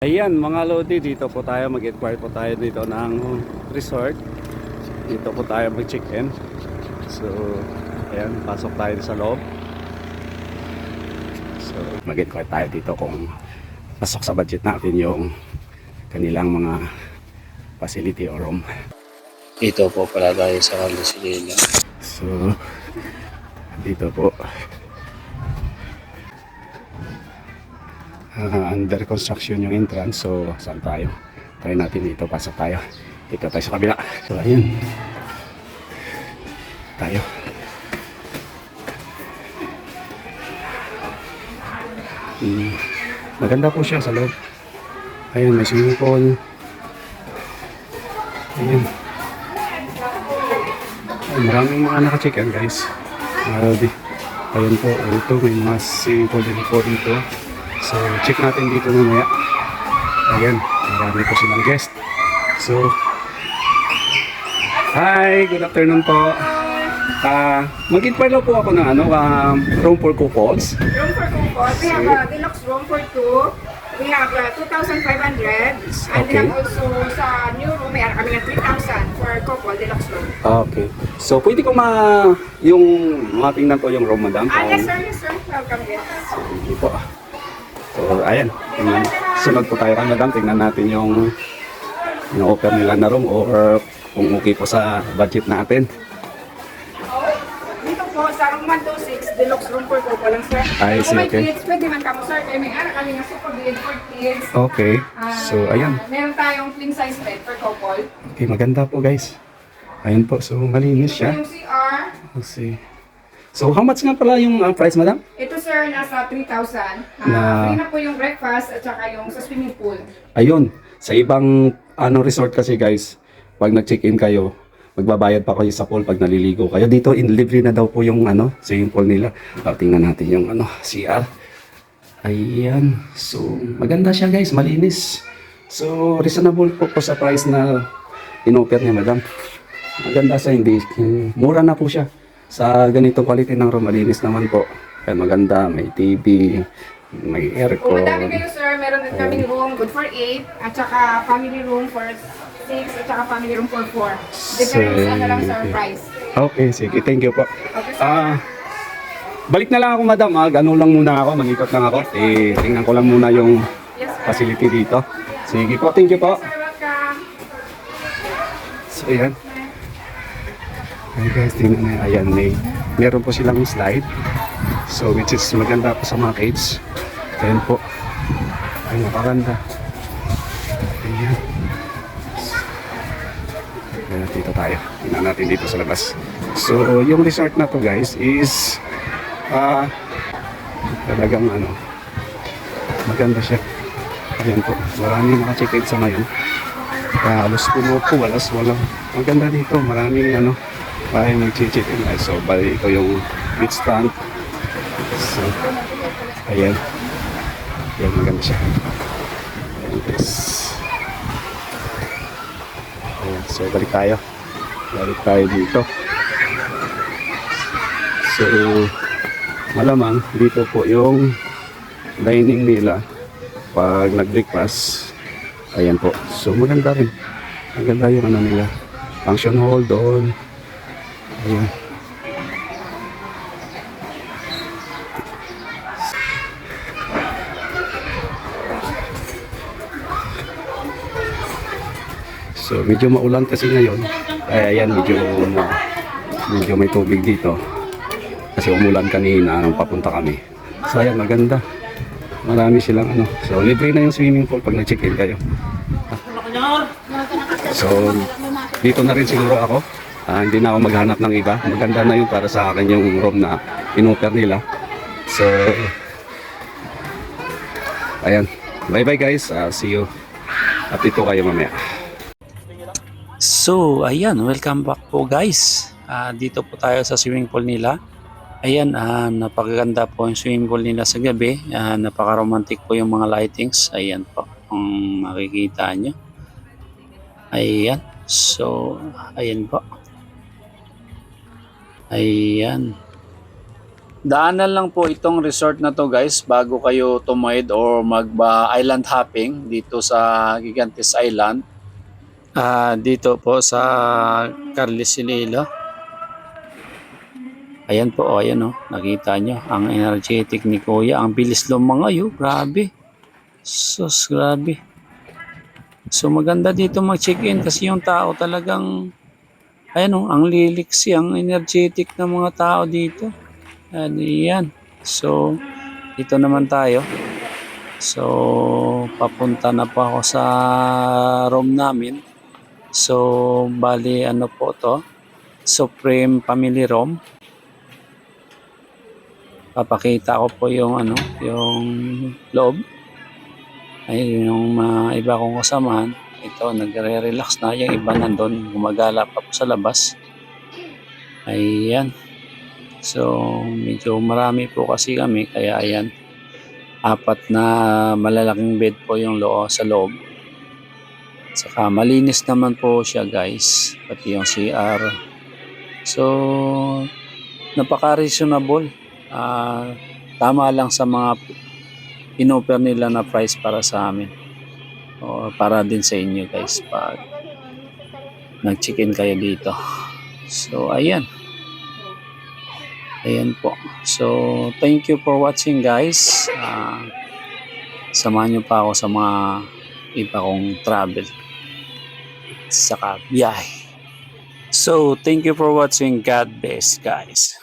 Ayan mga Lodi, dito po tayo mag-inquire po tayo dito ng resort. Dito po tayo mag-check-in. So, ayan, pasok tayo sa loob. So, mag-inquire tayo dito kung pasok sa budget natin yung kanilang mga facility or room. Dito po pala tayo sa Lucilina. So, dito po. Under construction yung entrance. So, saan tayo? Try natin dito. Pasok tayo. Dito tayo sa kabila. So, ayun. Tayo. Maganda po siya sa loob. Ayun, may swimming pool. Ayun. Ay, maraming mga naka-check-in guys. Ayun po. Ito, may mga swimming pool din po dito. So, check natin dito mamaya. Ayan, marami po silang guest. So, hi, good afternoon po. Mag-inquire po ako ng room for couples. Room for couples, we have a deluxe room for two. We have 2,500. And we Okay. have also sa new room, may kami ng 3,000 for couple, deluxe room. Okay. So, pwede ko yung matingnan ko yung room, madam? Yes sir, yes sir. Welcome guys. Sige po. So, ayan. Sunod po tayo kay madam. Tingnan natin yung offer nila na room or kung okay po sa budget natin. Dito po sa room 126, deluxe room for couple lang sir. I see, Kung may okay. kids, pwede man kamo sir. Kaya may ara kami nga super bed for kids. Okay. So, ayan. Meron tayong king size bed for couple. Okay, maganda po guys. Ayan po. So, malinis Ito siya. yung CR. Let's see. So, how much nga pala yung price, madam? Ito sir, nasa 3,000. Na- Free na po yung breakfast at saka yung sa swimming pool. Ayun. Sa ibang resort kasi guys, pag nag-check-in kayo, magbabayad pa kayo sa pool pag naliligo kayo. Dito, libre na daw po yung swimming pool nila. Tingnan natin yung CR. Ayan. So, maganda siya guys. Malinis. So, reasonable po sa price na in-offer niya, madam. Maganda siya. Hindi. Mura na po siya. Sa ganitong quality ng room, malinis naman po. Kaya maganda. May TV. May Kung aircon. madami kayo sir, meron din kami room good for 8 at saka family room for 6 at saka family room for 4. Depends ano lang sir Okay. price. Okay, sige. Thank you po. Okay sir. Balik na lang ako, madam. Ganun lang muna ako. Mag-ikot lang ako. Tingnan ko lang muna yung Yes sir. facility dito. Sige po. Thank you po. Sir, welcome. So, ayan. Ayan guys, tingnan na. Ayan, meron po silang slide. So, which is maganda po sa mga kids. Ayan po. Ay, napakaganda. Ayan. Ayan, dito tayo. Tingnan natin dito sa labas. So, yung resort na to guys is talagang maganda siya. Ayan po. Maraming naka-check-in sa ngayon. Halos puno po. Walang. Maganda dito. Maraming parang nag-check-in. So, bali ito yung beach stand. So, ayan. Ayan, maganda siya. Ayan, guys. Ayan, so, balik tayo. Balik tayo dito. So, malamang dito po yung dining nila pag nag-breakfast. Ayan po. So, maganda rin. Maganda yung nila. Function hall doon. Ayan. So, medyo maulan kasi ngayon. Ayan, medyo may tubig dito. Kasi umulan kanina nung papunta kami. So, ayan, maganda. Marami silang So, libre na yung swimming pool pag nag-check-in kayo. So, dito na rin siguro ako. Hindi na ako maghanap ng iba. Maganda na yun para sa akin yung room na in-offer nila. So, ayan. Bye-bye guys. See you. Update ko kayo mamaya. So, ayan, welcome back po guys. Dito po tayo sa swimming pool nila. Ayan, napakaganda po yung swimming pool nila sa gabi. Napaka-romantic po yung mga lightings. Ayan po, kung makikita nyo. Ayan. So, ayan po. Ayan. Daanan lang po itong resort na to guys bago kayo tumayad or island hopping dito sa Gigantes Island. Dito po sa Carlisililo. Ayan po, ayan nakita nyo ang energetic ni Kuya. Ang bilis lumangoy, grabe. Sus, grabe. So maganda dito mag-check-in kasi yung tao talagang, ayan ang liliksi, ang energetic ng mga tao dito. Ayan. So, dito naman tayo. So, papunta na po ako sa room namin. So, bali ano po to? Supreme Family Room. Papakita ko po yung yung loob. Ay, yung iba kong kasamahan. Ito, nagre-relax na. Yung iba nandun, gumagala pa po sa labas. Ayan. So, medyo marami po kasi kami. Kaya ayan, 4 na malalaking bed po yung sa loob. Saka malinis naman po siya guys. Pati yung CR. So, napaka-reasonable. Tama lang sa mga in-offer nila na price para sa amin. O para din sa inyo guys pag nag-check-in kayo dito. So, ayan. Ayan po. So, thank you for watching guys. Samahan nyo pa ako sa mga iba kong travel. Saka biyahe. So, thank you for watching. God bless guys.